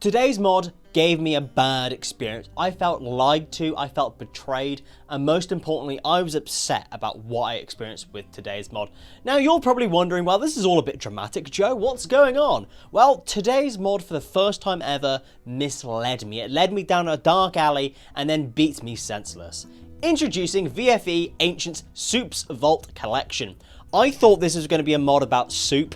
Today's mod gave me a bad experience. I felt lied to, I felt betrayed, and most importantly, I was upset about what I experienced with today's mod. Now, you're probably wondering, well, this is all a bit dramatic, Joe. What's going on? Well, today's mod, for the first time ever, misled me. It led me down a dark alley and then beat me senseless. Introducing VFE Ancients Soup's Vault Collection. I thought this was going to be a mod about soup.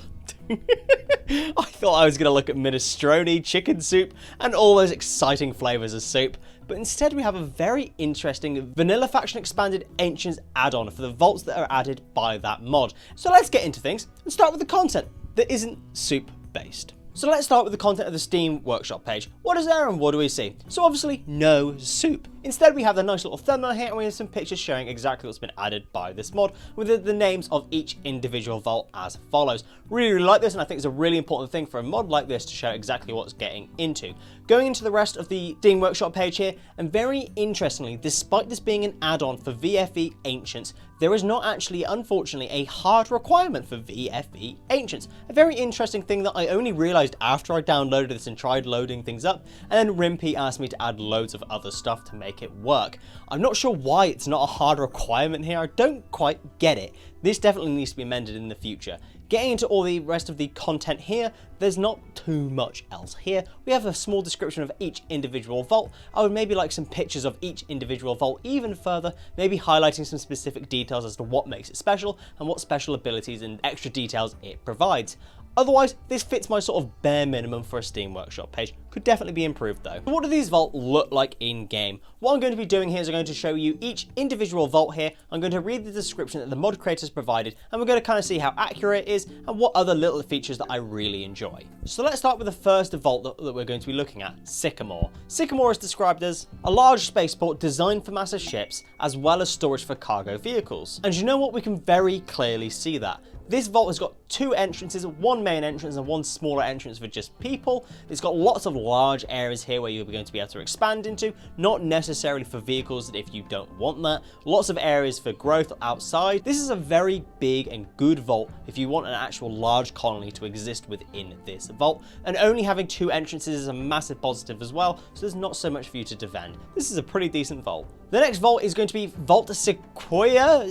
I thought I was going to look at minestrone, chicken soup, and all those exciting flavours of soup, but instead we have a very interesting Vanilla Faction Expanded Ancients add-on for the vaults that are added by that mod. So let's get into things and start with the content that isn't soup based. So let's start with the content of the Steam Workshop page. What is there and what do we see? So obviously no soup. Instead we have the nice little thumbnail here and we have some pictures showing exactly what's been added by this mod with the names of each individual vault as follows. Really like this, and I think it's a really important thing for a mod like this to show exactly what it's getting into. Going into the rest of the Steam Workshop page here, and very interestingly, despite this being an add-on for VFE Ancients, there is not actually, unfortunately, a hard requirement for VFE Ancients. A very interesting thing that I only realised after I downloaded this and tried loading things up, and then Rimpy asked me to add loads of other stuff to make it work. I'm not sure why it's not a hard requirement here. I don't quite get it. This definitely needs to be amended in the future. Getting into all the rest of the content here, there's not too much else here. We have a small description of each individual vault. I would maybe like some pictures of each individual vault even further, maybe highlighting some specific details as to what makes it special and what special abilities and extra details it provides. Otherwise, this fits my sort of bare minimum for a Steam Workshop page. Could definitely be improved though. What do these vaults look like in game? What I'm going to be doing here is I'm going to show you each individual vault here. I'm going to read the description that the mod creators provided, and we're going to kind of see how accurate it is and what other little features that I really enjoy. So let's start with the first vault that we're going to be looking at, Sycamore. Sycamore is described as a large spaceport designed for massive ships as well as storage for cargo vehicles. And you know what? We can very clearly see that. This vault has got two entrances, one main entrance and one smaller entrance for just people. It's got lots of large areas here where you're going to be able to expand into, not necessarily for vehicles if you don't want that. Lots of areas for growth outside. This is a very big and good vault if you want an actual large colony to exist within this vault. And only having two entrances is a massive positive as well, so there's not so much for you to defend. This is a pretty decent vault. The next vault is going to be Vault Sequoia.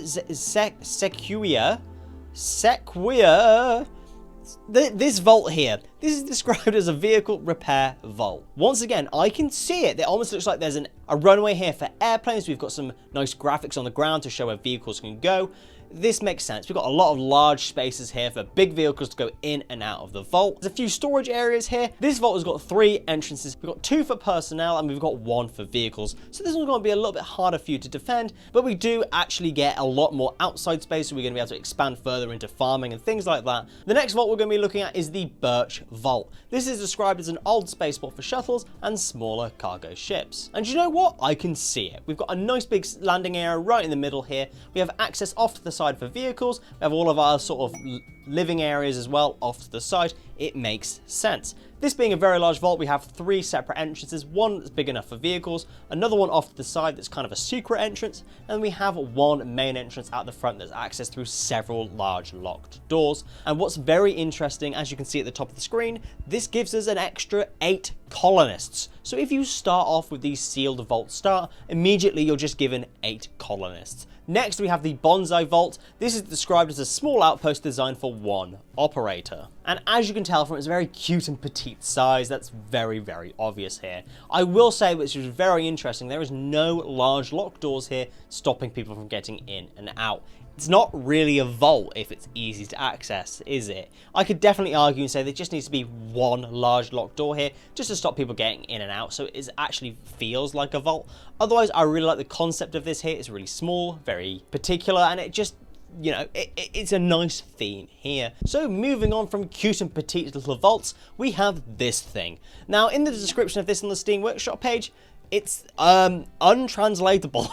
This vault here, this is described as a vehicle repair vault. Once again, I can see it. It almost looks like there's a runway here for airplanes. We've got some nice graphics on the ground to show where vehicles can go. This makes sense. We've got a lot of large spaces here for big vehicles to go in and out of the vault. There's a few storage areas here. This vault has got 3 entrances. We've got 2 for personnel and we've got 1 for vehicles. So this one's going to be a little bit harder for you to defend, but we do actually get a lot more outside space, so we're going to be able to expand further into farming and things like that. The next vault we're going to be looking at is the Birch Vault. This is described as an old spaceport for shuttles and smaller cargo ships. And you know what? I can see it. We've got a nice big landing area right in the middle here. We have access off to the side for vehicles. We have all of our sort of living areas as well off to the side. It makes sense. This being a very large vault, we have 3 separate entrances. One that's big enough for vehicles, another one off to the side that's kind of a secret entrance, and we have 1 main entrance at the front that's accessed through several large locked doors. And what's very interesting, as you can see at the top of the screen, this gives us an extra 8 colonists. So if you start off with these sealed vault start, immediately you're just given 8 colonists. Next, we have the Bonsai Vault. This is described as a small outpost designed for 1 operator. And as you can tell from its very cute and petite size, that's very, very obvious here. I will say, which is very interesting, there is no large locked doors here stopping people from getting in and out. It's not really a vault if it's easy to access, is it? I could definitely argue and say there just needs to be 1 large locked door here just to stop people getting in and out, so it actually feels like a vault. Otherwise, I really like the concept of this here. It's really small, very particular, and it just, you know, it's a nice theme here. So moving on from cute and petite little vaults, we have this thing. Now, in the description of this on the Steam Workshop page, it's untranslatable.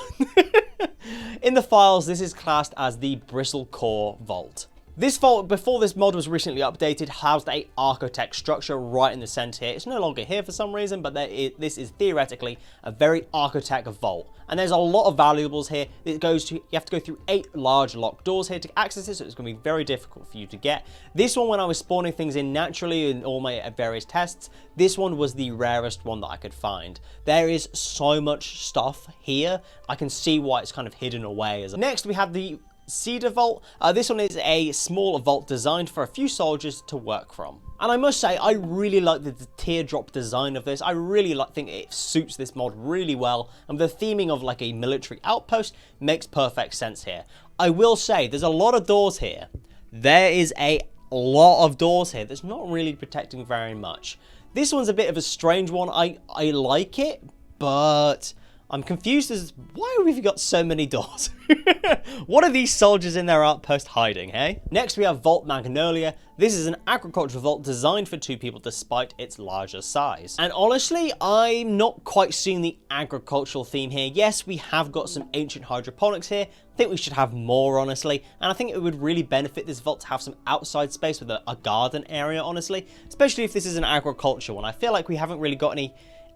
In the files, this is classed as the Bristle Core Vault. This vault, before this mod was recently updated, housed a architect structure right in the center here. It's no longer here for some reason, but this is theoretically a very architect vault. And there's a lot of valuables here. You have to go through 8 large locked doors here to access it, so it's going to be very difficult for you to get. This one, when I was spawning things in naturally in all my various tests, this one was the rarest one that I could find. There is so much stuff here. I can see why it's kind of hidden away. Next, we have the Cedar Vault. This one is a small vault designed for a few soldiers to work from. And I must say, I really like the teardrop design of this. I really think it suits this mod really well. And the theming of like a military outpost makes perfect sense here. I will say, there's a lot of doors here. There is a lot of doors here that's not really protecting very much. This one's a bit of a strange one. I like it, but I'm confused as why have we got so many doors? What are these soldiers in their outpost hiding, hey? Next we have Vault Magnolia. This is an agricultural vault designed for 2 people despite its larger size. And honestly, I'm not quite seeing the agricultural theme here. Yes, we have got some ancient hydroponics here. I think we should have more, honestly. And I think it would really benefit this vault to have some outside space with a garden area, honestly. Especially if this is an agriculture one. I feel like we haven't really got any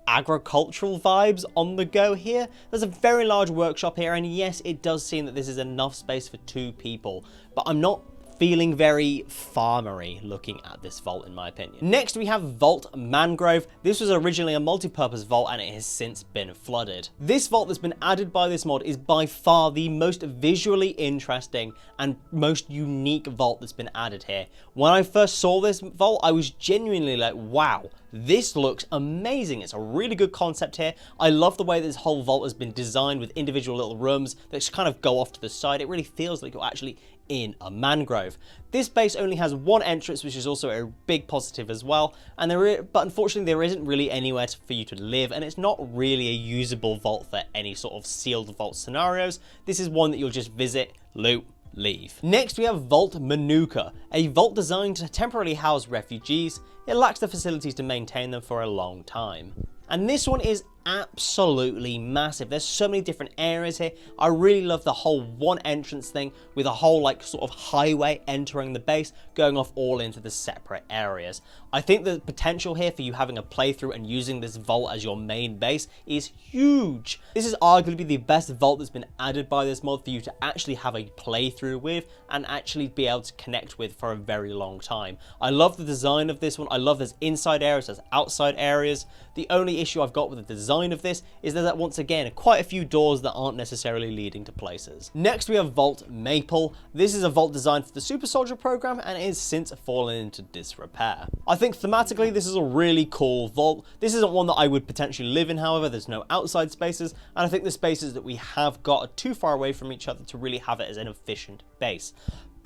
agricultural vibes on the go here. There's a very large workshop here, and yes, it does seem that this is enough space for 2 people, but I'm not feeling very farmery looking at this vault in my opinion. Next we have Vault Mangrove. This was originally a multi-purpose vault and it has since been flooded. This vault that's been added by this mod is by far the most visually interesting and most unique vault that's been added here. When I first saw this vault, I was genuinely like, wow, this looks amazing. It's a really good concept here. I love the way this whole vault has been designed with individual little rooms that just kind of go off to the side. It really feels like you're actually in a mangrove. This base only has 1 entrance, which is also a big positive as well, and but unfortunately there isn't really anywhere for you to live, and it's not really a usable vault for any sort of sealed vault scenarios. This is one that you'll just visit, loot, leave. Next we have Vault Manuka, a vault designed to temporarily house refugees. It lacks the facilities to maintain them for a long time. And this one is absolutely massive. There's so many different areas here. I really love the whole 1 entrance thing with a whole like sort of highway entering the base, going off all into the separate areas. I think the potential here for you having a playthrough and using this vault as your main base is huge. This is arguably the best vault that's been added by this mod for you to actually have a playthrough with and actually be able to connect with for a very long time. I love the design of this one. I love there's inside areas, there's outside areas. The only issue I've got with the design of this is that once again quite a few doors that aren't necessarily leading to places. Next we have Vault Maple. This is a vault designed for the Super Soldier program and it has since fallen into disrepair. I think thematically this is a really cool vault. This isn't one that I would potentially live in, however. There's no outside spaces, and I think the spaces that we have got are too far away from each other to really have it as an efficient base.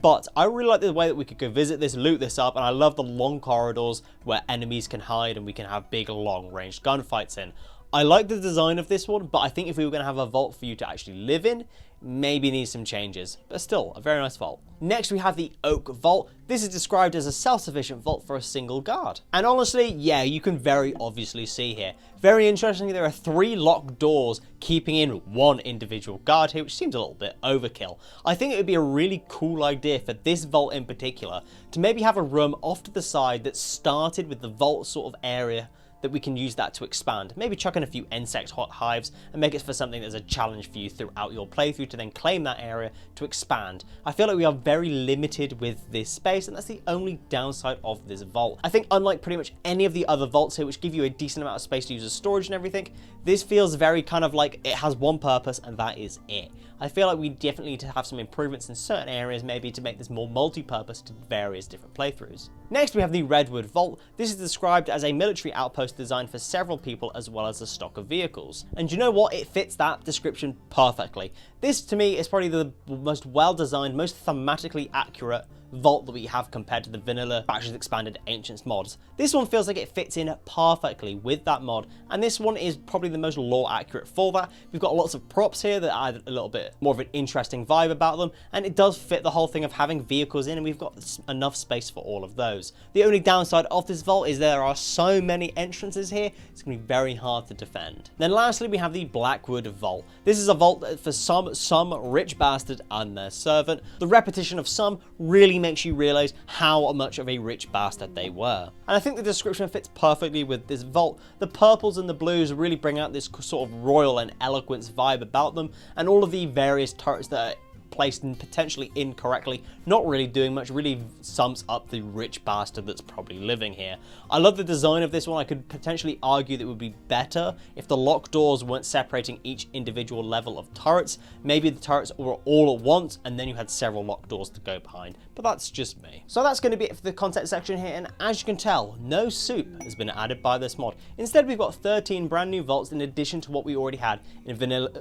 But I really like the way that we could go visit this, loot this up, and I love the long corridors where enemies can hide and we can have big long range gunfights in. I like the design of this one, but I think if we were going to have a vault for you to actually live in, maybe needs some changes, but still a very nice vault. Next we have the Oak Vault. This is described as a self-sufficient vault for a single guard. And honestly, yeah, you can very obviously see here. Very interestingly, there are 3 locked doors keeping in 1 individual guard here, which seems a little bit overkill. I think it would be a really cool idea for this vault in particular to maybe have a room off to the side that started with the vault sort of area that we can use that to expand. Maybe chuck in a few insect hot hives and make it for something that's a challenge for you throughout your playthrough to then claim that area to expand. I feel like we are very limited with this space, and that's the only downside of this vault. I think unlike pretty much any of the other vaults here, which give you a decent amount of space to use as storage and everything, this feels very kind of like it has 1 purpose and that is it. I feel like we definitely need to have some improvements in certain areas maybe to make this more multi-purpose to various different playthroughs. Next we have the Redwood Vault. This is described as a military outpost designed for several people as well as a stock of vehicles. And you know what? It fits that description perfectly. This to me is probably the most well-designed, most thematically accurate vault that we have compared to the vanilla Factions Expanded Ancients mods. This one feels like it fits in perfectly with that mod, and this one is probably the most lore accurate for that. We've got lots of props here that add a little bit more of an interesting vibe about them, and it does fit the whole thing of having vehicles in, and we've got enough space for all of those. The only downside of this vault is there are so many entrances here, it's going to be very hard to defend. Then lastly we have the Blackwood Vault. This is a vault for some rich bastard and their servant. The repetition of some really really makes you realize how much of a rich bastard they were. And I think the description fits perfectly with this vault. The purples and the blues really bring out this sort of royal and eloquence vibe about them, and all of the various turrets that are placed in potentially incorrectly, not really doing much, really sums up the rich bastard that's probably living here. I love the design of this one. I could potentially argue that it would be better if the lock doors weren't separating each individual level of turrets. Maybe the turrets were all at once and then you had several lock doors to go behind, but that's just me. So that's going to be it for the content section here, and as you can tell, no soup has been added by this mod. Instead, we've got 13 brand new vaults in addition to what we already had in Vanilla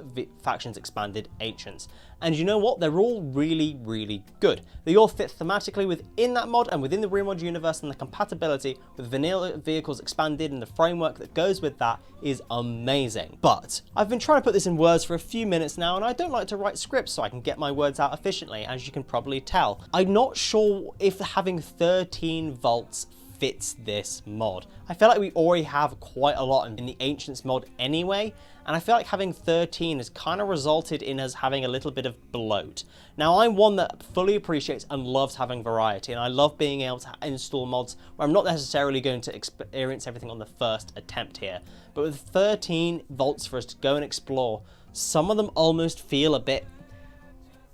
Factions Expanded Ancients. And you know what? They're all really, really good. They all fit thematically within that mod and within the Rimworld universe, and the compatibility with vanilla vehicles expanded and the framework that goes with that is amazing. But I've been trying to put this in words for a few minutes now, and I don't like to write scripts so I can get my words out efficiently, as you can probably tell. I'm not sure if having 13 vaults fits this mod. I feel like we already have quite a lot in the Ancients mod anyway, and I feel like having 13 has kind of resulted in us having a little bit of bloat. Now, I'm one that fully appreciates and loves having variety, and I love being able to install mods where I'm not necessarily going to experience everything on the first attempt here. But with 13 vaults for us to go and explore, some of them almost feel a bit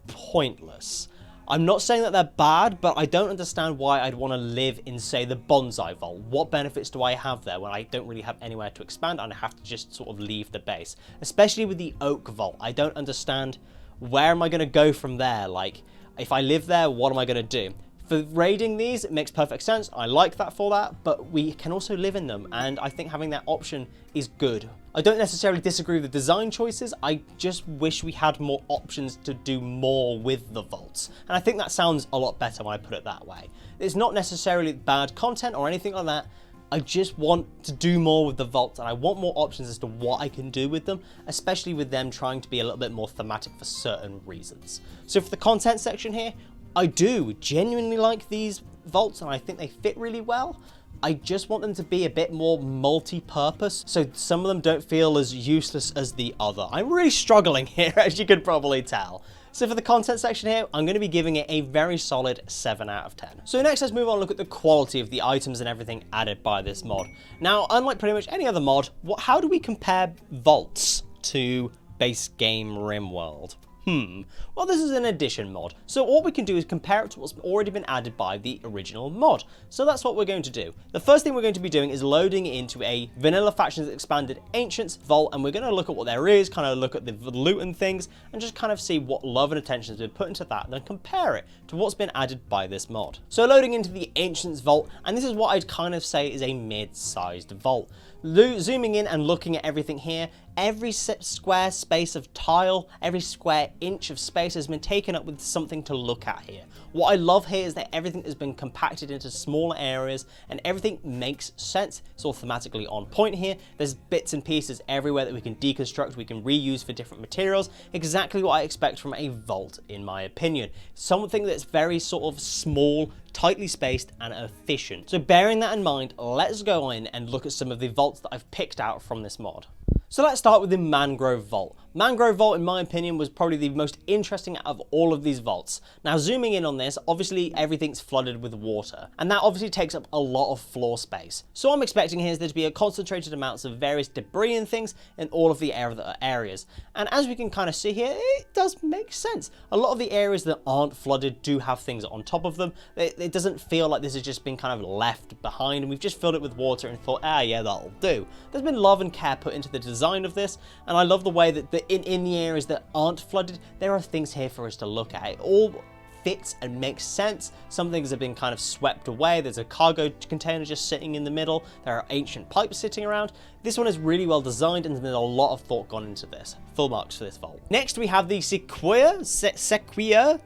pointless. I'm not saying that they're bad, but I don't understand why I'd want to live in, say, the Bonsai Vault. What benefits do I have there when I don't really have anywhere to expand and I have to just sort of leave the base? Especially with the Oak Vault, I don't understand where am I going to go from there? Like, if I live there, what am I going to do? For raiding these, it makes perfect sense. I like that for that, but we can also live in them, and I think having that option is good. I don't necessarily disagree with the design choices, I just wish we had more options to do more with the vaults. And I think that sounds a lot better when I put it that way. It's not necessarily bad content or anything like that, I just want to do more with the vaults, and I want more options as to what I can do with them, especially with them trying to be a little bit more thematic for certain reasons. So for the content section here, I do genuinely like these vaults and I think they fit really well. I just want them to be a bit more multi-purpose, so some of them don't feel as useless as the other. I'm really struggling here, as you could probably tell. So for the content section here, I'm going to be giving it a very solid 7 out of 10. So next, let's move on and look at the quality of the items and everything added by this mod. Now, unlike pretty much any other mod, how do we compare vaults to base game Rimworld? Well, this is an addition mod, so what we can do is compare it to what's already been added by the original mod. So that's what we're going to do. The first thing we're going to be doing is loading into a Vanilla Factions Expanded Ancients vault, and we're going to look at what there is, kind of look at the loot and things, and just kind of see what love and attention has been put into that, and then compare it to what's been added by this mod. So loading into the Ancients vault, and this is what I'd kind of say is a mid-sized vault. Zooming in and looking at everything here, every square space of tile, every square inch of space has been taken up with something to look at here. What I love here is that everything has been compacted into smaller areas and everything makes sense. It's all thematically on point here. There's bits and pieces everywhere that we can deconstruct, we can reuse for different materials. Exactly what I expect from a vault, in my opinion. Something that's very sort of small, tightly spaced and efficient. So bearing that in mind, let's go in and look at some of the vaults that I've picked out from this mod. So let's start with the Mangrove Vault. Mangrove Vault, in my opinion, was probably the most interesting out of all of these vaults. Now, zooming in on this, obviously everything's flooded with water, and that obviously takes up a lot of floor space. So I'm expecting here is there to be a concentrated amounts of various debris and things in all of the areas. And as we can kind of see here, it does make sense. A lot of the areas that aren't flooded do have things on top of them. It doesn't feel like this has just been kind of left behind and we've just filled it with water and thought, yeah, that'll do. There's been love and care put into the design of this, and I love the way that in the areas that aren't flooded, there are things here for us to look at. It all fits and makes sense. Some things have been kind of swept away. There's a cargo container just sitting in the middle. There are ancient pipes sitting around. This one is really well designed and there's a lot of thought gone into this. Full marks for this vault. Next we have the Sequoia.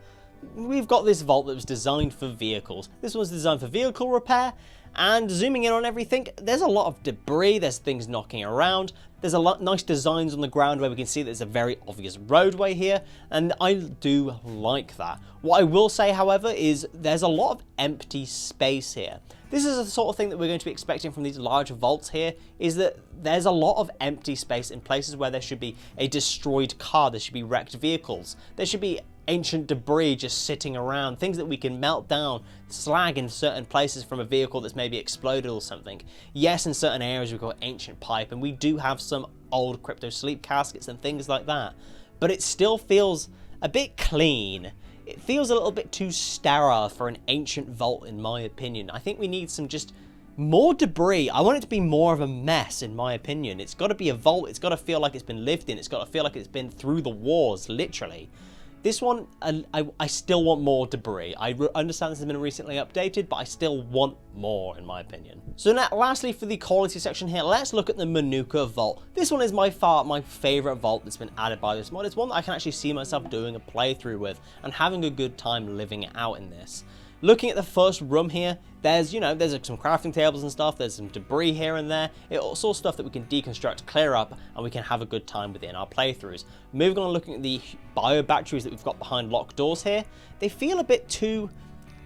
We've got this vault that was designed for vehicles. This one's designed for vehicle repair. And zooming in on everything, there's a lot of debris, there's things knocking around, there's a lot nice designs on the ground where we can see there's a very obvious roadway here, and I do like that. What I will say, however, is there's a lot of empty space here. This is the sort of thing that we're going to be expecting from these large vaults here, is that there's a lot of empty space in places where there should be a destroyed car, there should be wrecked vehicles, there should be ancient debris just sitting around, things that we can melt down, slag in certain places from a vehicle that's maybe exploded or something. Yes, in certain areas we've got ancient pipe, and we do have some old crypto sleep caskets and things like that, but it still feels a bit clean. It feels a little bit too sterile for an ancient vault, in my opinion. I think we need some just more debris. I want it to be more of a mess, in my opinion. It's got to be a vault. It's got to feel like it's been lived in. It's got to feel like it's been through the wars, literally. This one, I still want more debris. I understand this has been recently updated, but I still want more, in my opinion. So now, lastly, for the quality section here, let's look at the Manuka Vault. This one is by far my favorite vault that's been added by this mod. It's one that I can actually see myself doing a playthrough with and having a good time living it out in this. Looking at the first room here, there's, there's some crafting tables and stuff, there's some debris here and there. It's all stuff that we can deconstruct, clear up, and we can have a good time within our playthroughs. Moving on, looking at the bio batteries that we've got behind locked doors here, they feel a bit too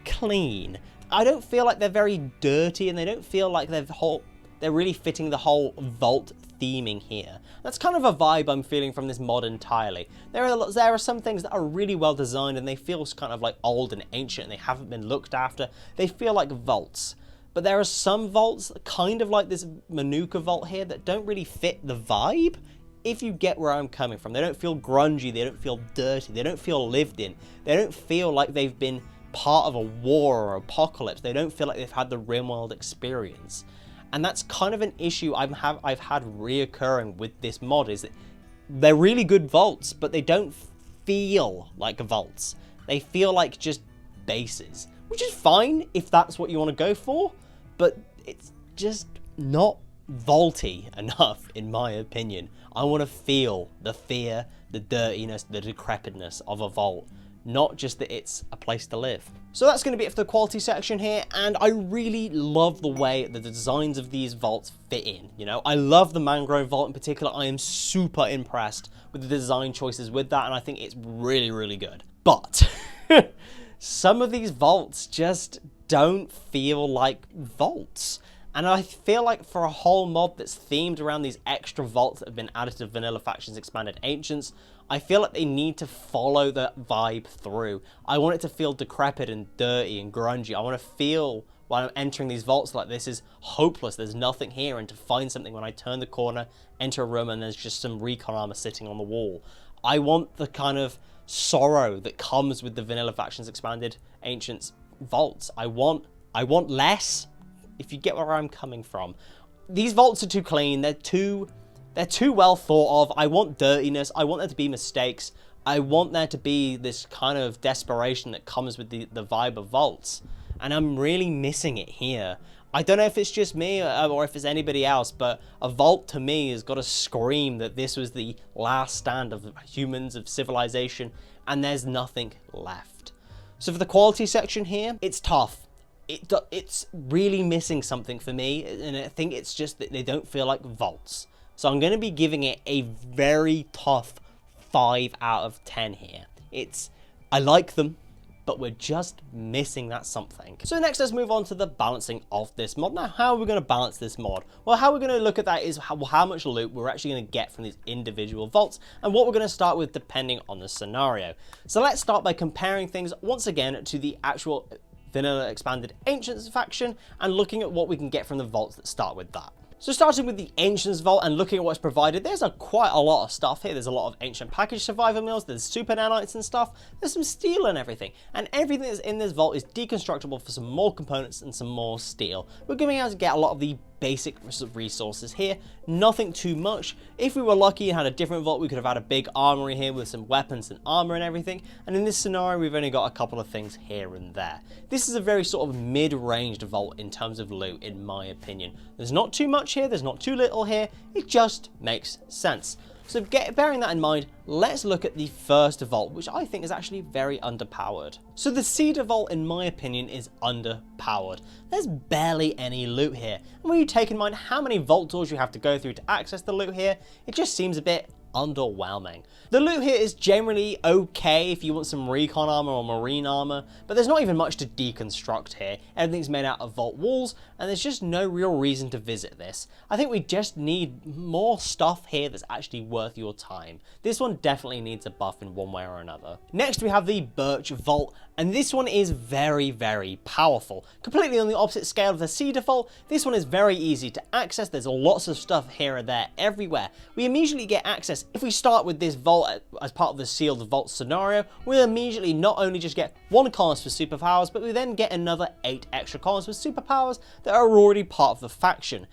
clean. I don't feel like they're very dirty, and they don't feel like they're really fitting the whole vault theming here. That's kind of a vibe I'm feeling from this mod entirely. There are some things that are really well designed, and they feel kind of like old and ancient, and they haven't been looked after. They feel like vaults. But there are some vaults, kind of like this Manuka vault here, that don't really fit the vibe, if you get where I'm coming from. They don't feel grungy, they don't feel dirty, they don't feel lived in. They don't feel like they've been part of a war or apocalypse. They don't feel like they've had the Rimworld experience. And that's kind of an issue I've had reoccurring with this mod, is that they're really good vaults, but they don't feel like vaults. They feel like just bases, which is fine if that's what you want to go for, but it's just not vaulty enough, in my opinion. I want to feel the fear, the dirtiness, the decrepitness of a vault, not just that it's a place to live. So that's going to be it for the quality section here, and I really love the way the designs of these vaults fit in. I love the Mangrove Vault in particular. I am super impressed with the design choices with that, and I think it's really, really good. But some of these vaults just don't feel like vaults. And I feel like for a whole mod that's themed around these extra vaults that have been added to Vanilla Factions Expanded Ancients, I feel like they need to follow that vibe through. I want it to feel decrepit and dirty and grungy. I want to feel, while I'm entering these vaults, like this is hopeless, there's nothing here, and to find something when I turn the corner, enter a room, and there's just some recon armor sitting on the wall. I want the kind of sorrow that comes with the Vanilla Factions Expanded Ancients vaults. I want less, if you get where I'm coming from. These vaults are too clean, they're too well thought of. I want dirtiness, I want there to be mistakes, I want there to be this kind of desperation that comes with the vibe of vaults, and I'm really missing it here. I don't know if it's just me or if it's anybody else, but a vault to me has got to scream that this was the last stand of humans, of civilization, and there's nothing left. So for the quality section here, it's tough. It's really missing something for me, and I think it's just that they don't feel like vaults. So I'm going to be giving it a very tough 5 out of 10 here. I like them, but we're just missing that something. So next, let's move on to the balancing of this mod. Now, how are we going to balance this mod? Well, how we're going to look at that is how much loot we're actually going to get from these individual vaults, and what we're going to start with depending on the scenario. So let's start by comparing things once again to the actual Vanilla Expanded Ancients faction, and looking at what we can get from the vaults that start with that. So starting with the Ancients Vault and looking at what's provided, there's quite a lot of stuff here. There's a lot of ancient package survivor meals, there's super nanites and stuff, there's some steel and everything that's in this vault is deconstructible for some more components and some more steel. We're going to be able to get a lot of the basic resources here, nothing too much. If we were lucky and had a different vault, we could have had a big armory here with some weapons and armor and everything, and in this scenario we've only got a couple of things here and there. This is a very sort of mid-ranged vault in terms of loot, in my opinion. There's not too much here, there's not too little here, it just makes sense. So bearing that in mind, let's look at the first vault, which I think is actually very underpowered. So the Cedar Vault, in my opinion, is underpowered. There's barely any loot here, and when you take in mind how many vault doors you have to go through to access the loot here, it just seems a bit underwhelming. The loot here is generally okay if you want some recon armor or marine armor, but there's not even much to deconstruct here. Everything's made out of vault walls, and there's just no real reason to visit this. I think we just need more stuff here that's actually worth your time. This one definitely needs a buff in one way or another. Next we have the Birch Vault, and this one is very, very powerful. Completely on the opposite scale of the Cedar Vault, this one is very easy to access. There's lots of stuff here and there, everywhere. We immediately get access. If we start with this vault as part of the sealed vault scenario, we'll immediately not only just get 1 colonist for superpowers, but we then get another 8 extra colonists with superpowers that are already part of the faction.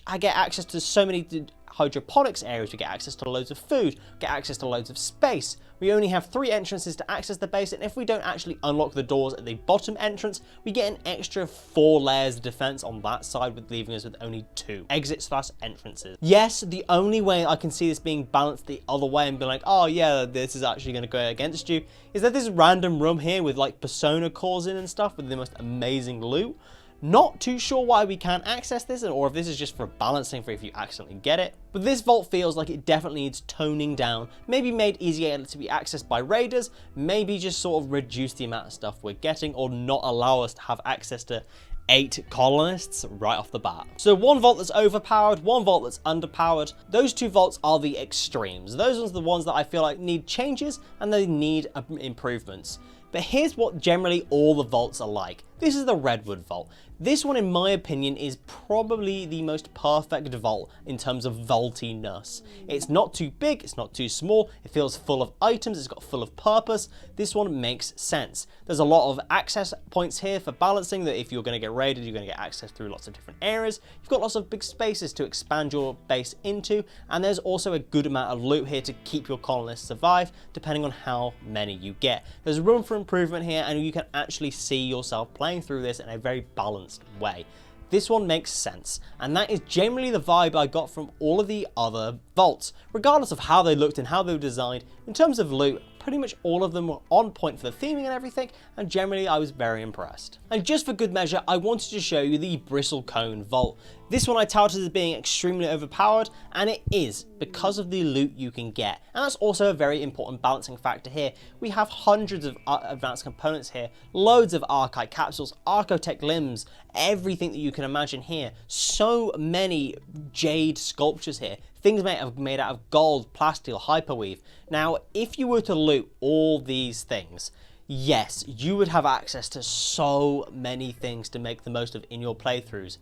I get access to so many hydroponics areas, we get access to loads of food, get access to loads of space. We only have 3 entrances to access the base, and if we don't actually unlock the doors at the bottom entrance, we get an extra 4 layers of defense on that side, with leaving us with only 2 exits/entrances. Yes, the only way I can see this being balanced the other way and be like, oh yeah, this is actually going to go against you, is that this random room here with like persona cores in and stuff with the most amazing loot. Not too sure why we can't access this, or if this is just for balancing for if you accidentally get it. But this vault feels like it definitely needs toning down, maybe made easier to be accessed by raiders, maybe just sort of reduce the amount of stuff we're getting, or not allow us to have access to 8 colonists right off the bat. So 1 vault that's overpowered, 1 vault that's underpowered. Those 2 vaults are the extremes. Those ones are the ones that I feel like need changes and they need improvements. But here's what generally all the vaults are like. This is the Redwood Vault. This one, in my opinion, is probably the most perfect vault in terms of vaultiness. It's not too big, it's not too small, it feels full of items, it's got full of purpose. This one makes sense. There's a lot of access points here for balancing, that if you're going to get raided, you're going to get access through lots of different areas. You've got lots of big spaces to expand your base into, and there's also a good amount of loot here to keep your colonists alive, depending on how many you get. There's room for improvement here, and you can actually see yourself playing through this in a very balanced way. This one makes sense, and that is generally the vibe I got from all of the other vaults, regardless of how they looked and how they were designed. In terms of loot, pretty much all of them were on point for the theming and everything, and generally I was very impressed. And just for good measure, I wanted to show you the Bristlecone Vault. This one I touted as being extremely overpowered, and it is, because of the loot you can get. And that's also a very important balancing factor here. We have hundreds of advanced components here, loads of Archite capsules, Archotech limbs, everything that you can imagine here. So many jade sculptures here, things made out of gold, plasteel, hyperweave. Now, if you were to loot all these things, yes, you would have access to so many things to make the most of in your playthroughs.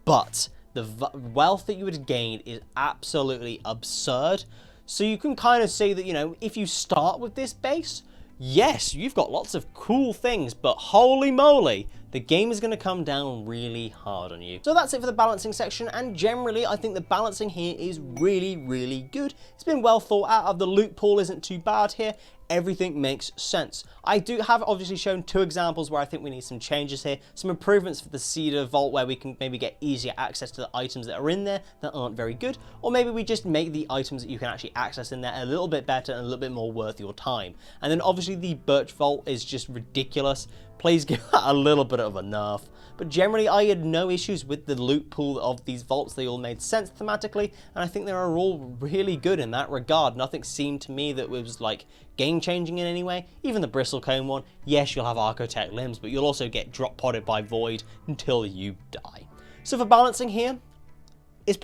But the wealth that you would gain is absolutely absurd. So you can kind of see that, you know, if you start with this base, yes, you've got lots of cool things, but holy moly, the game is going to come down really hard on you. So that's it for the balancing section, and generally I think the balancing here is really, really good. It's been well thought out. The loot pool isn't too bad here. Everything makes sense. I do have obviously shown 2 examples where I think we need some changes here, some improvements for the Cedar Vault where we can maybe get easier access to the items that are in there that aren't very good, or maybe we just make the items that you can actually access in there a little bit better and a little bit more worth your time. And then obviously the Birch Vault is just ridiculous. Please give that a little bit of a nerf. But generally I had no issues with the loot pool of these vaults. They all made sense thematically, and I think they are all really good in that regard. Nothing seemed to me that was like game changing in any way. Even the Bristlecone one, yes, you'll have Archotech limbs, but you'll also get drop podded by Void until you die. So for balancing here, it's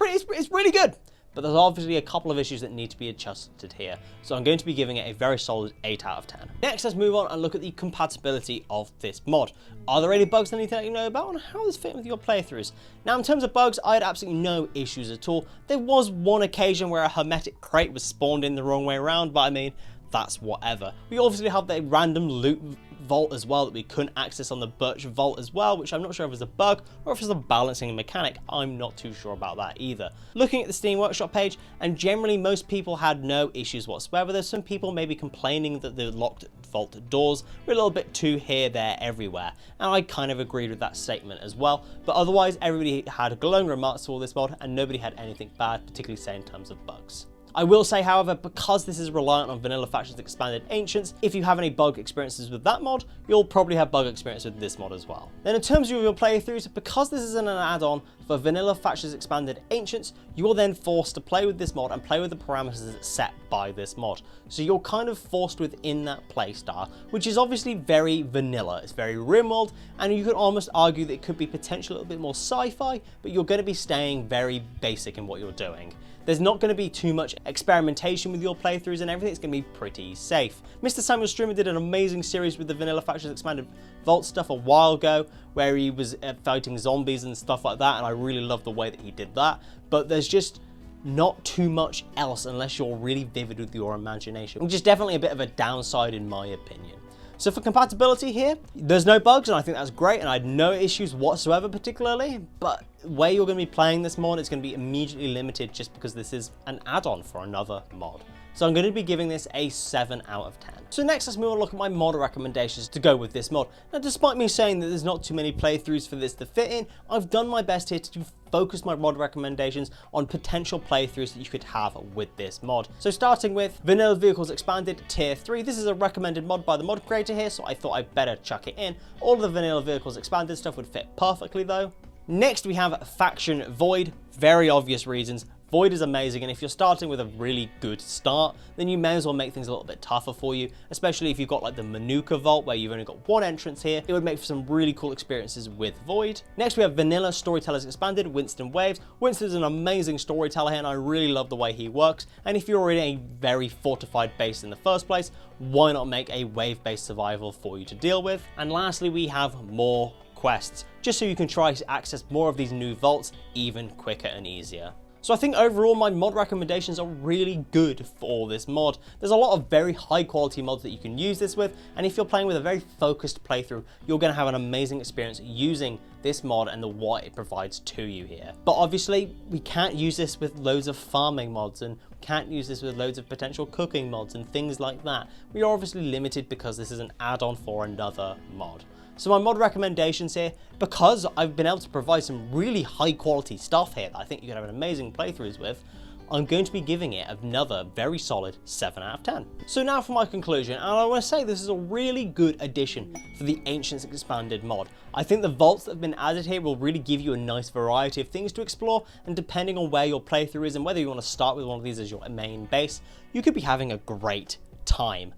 really good. But there's obviously a couple of issues that need to be adjusted here, so I'm going to be giving it a very solid 8 out of 10. Next, let's move on and look at the compatibility of this mod. Are there any bugs I need to let you know about, and how does it fit with your playthroughs? Now, in terms of bugs, I had absolutely no issues at all. There was one occasion where a hermetic crate was spawned in the wrong way around, but I mean, that's whatever. We obviously have the random loot vault as well that we couldn't access on the Birch Vault as well, which I'm not sure if it's a bug or if it's a balancing mechanic. I'm not too sure about that either. Looking at the Steam Workshop page, and generally most people had no issues whatsoever. There's some people maybe complaining that the locked vault doors were a little bit too here, there, everywhere, and I kind of agreed with that statement as well. But otherwise, everybody had glowing remarks to all this mod, and nobody had anything bad, particularly say in terms of bugs. I will say, however, because this is reliant on Vanilla Factions Expanded Ancients, if you have any bug experiences with that mod, you'll probably have bug experience with this mod as well. Then in terms of your playthroughs, because this is an add-on for Vanilla Factions Expanded Ancients, you are then forced to play with this mod and play with the parameters that's set by this mod. So you're kind of forced within that playstyle, which is obviously very vanilla. It's very Rimworld, and you could almost argue that it could be potentially a little bit more sci-fi, but you're going to be staying very basic in what you're doing. There's not going to be too much experimentation with your playthroughs and everything. It's going to be pretty safe. Mr. Samuel Streamer did an amazing series with the Vanilla Factions Expanded Vault stuff a while ago, where he was fighting zombies and stuff like that, and I really love the way that he did that. But there's just not too much else unless you're really vivid with your imagination, which is definitely a bit of a downside in my opinion. So for compatibility here, there's no bugs, and I think that's great, and I had no issues whatsoever particularly, but where you're going to be playing this mod, it's going to be immediately limited just because this is an add-on for another mod. So I'm going to be giving this a 7 out of 10. So next, let's move on and look at my mod recommendations to go with this mod. Now, despite me saying that there's not too many playthroughs for this to fit in, I've done my best here to focus my mod recommendations on potential playthroughs that you could have with this mod. So starting with Vanilla Vehicles Expanded Tier 3. This is a recommended mod by the mod creator here, so I thought I'd better chuck it in. All of the Vanilla Vehicles Expanded stuff would fit perfectly though. Next, we have Faction Void. Very obvious reasons. Void is amazing, and if you're starting with a really good start, then you may as well make things a little bit tougher for you, especially if you've got like the Manuka Vault where you've only got one entrance here. It would make for some really cool experiences with Void. Next, we have Vanilla Storytellers Expanded, Winston Waves. Winston is an amazing storyteller here, and I really love the way he works, and if you're in a very fortified base in the first place, why not make a wave-based survival for you to deal with? And lastly, we have more quests, just so you can try to access more of these new vaults even quicker and easier. So I think overall my mod recommendations are really good for this mod. There's a lot of very high quality mods that you can use this with, and if you're playing with a very focused playthrough, you're going to have an amazing experience using this mod and what it provides to you here. But obviously we can't use this with loads of farming mods, and we can't use this with loads of potential cooking mods and things like that. We are obviously limited because this is an add-on for another mod. So my mod recommendations here, because I've been able to provide some really high quality stuff here that I think you can have an amazing playthroughs with, I'm going to be giving it another very solid 7 out of 10. So now for my conclusion, and I want to say this is a really good addition for the Ancients Expanded mod. I think the vaults that have been added here will really give you a nice variety of things to explore, and depending on where your playthrough is and whether you want to start with one of these as your main base, you could be having a great time.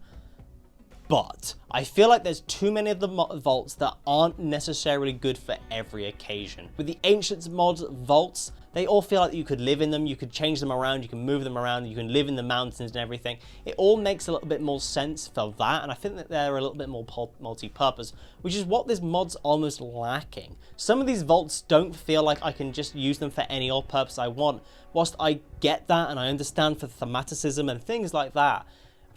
But I feel like there's too many of the vaults that aren't necessarily good for every occasion. With the Ancients mod vaults, they all feel like you could live in them, you could change them around, you can move them around, you can live in the mountains and everything. It all makes a little bit more sense for that, and I think that they're a little bit more multi-purpose, which is what this mod's almost lacking. Some of these vaults don't feel like I can just use them for any old purpose I want. Whilst I get that and I understand for thematicism and things like that,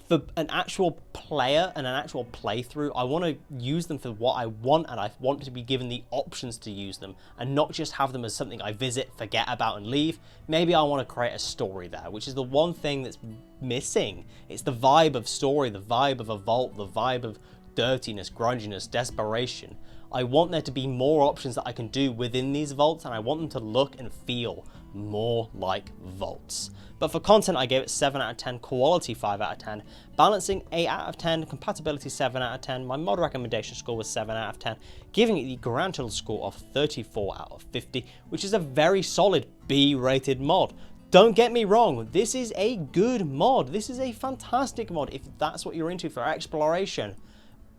for an actual player and an actual playthrough, I want to use them for what I want, and I want to be given the options to use them and not just have them as something I visit, forget about and leave. Maybe I want to create a story there, which is the one thing that's missing. It's the vibe of story, the vibe of a vault, the vibe of dirtiness, grunginess, desperation. I want there to be more options that I can do within these vaults, and I want them to look and feel more like vaults. But for content, I gave it 7 out of 10, quality 5 out of 10, balancing 8 out of 10, compatibility 7 out of 10, my mod recommendation score was 7 out of 10, giving it the grand total score of 34 out of 50, which is a very solid B-rated mod. Don't get me wrong, this is a good mod, this is a fantastic mod if that's what you're into for exploration,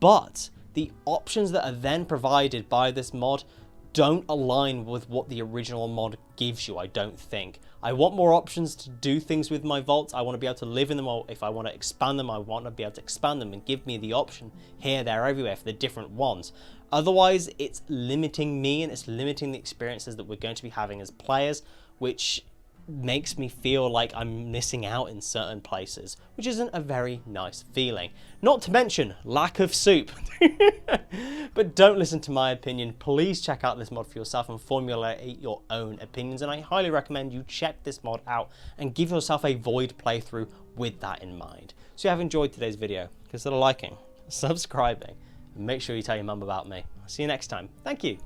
but the options that are then provided by this mod don't align with what the original mod gives you, I don't think. I want more options to do things with my vaults. I want to be able to live in them, or if I want to expand them, I want to be able to expand them and give me the option here, there, everywhere for the different ones. Otherwise, it's limiting me and it's limiting the experiences that we're going to be having as players, which makes me feel like I'm missing out in certain places, which isn't a very nice feeling. Not to mention lack of soup. But don't listen to my opinion. Please check out this mod for yourself and formulate your own opinions, and I highly recommend you check this mod out and give yourself a Void playthrough with that in mind. So if you have enjoyed today's video, consider liking, subscribing, and make sure you tell your mum about me. I'll see you next time. Thank you.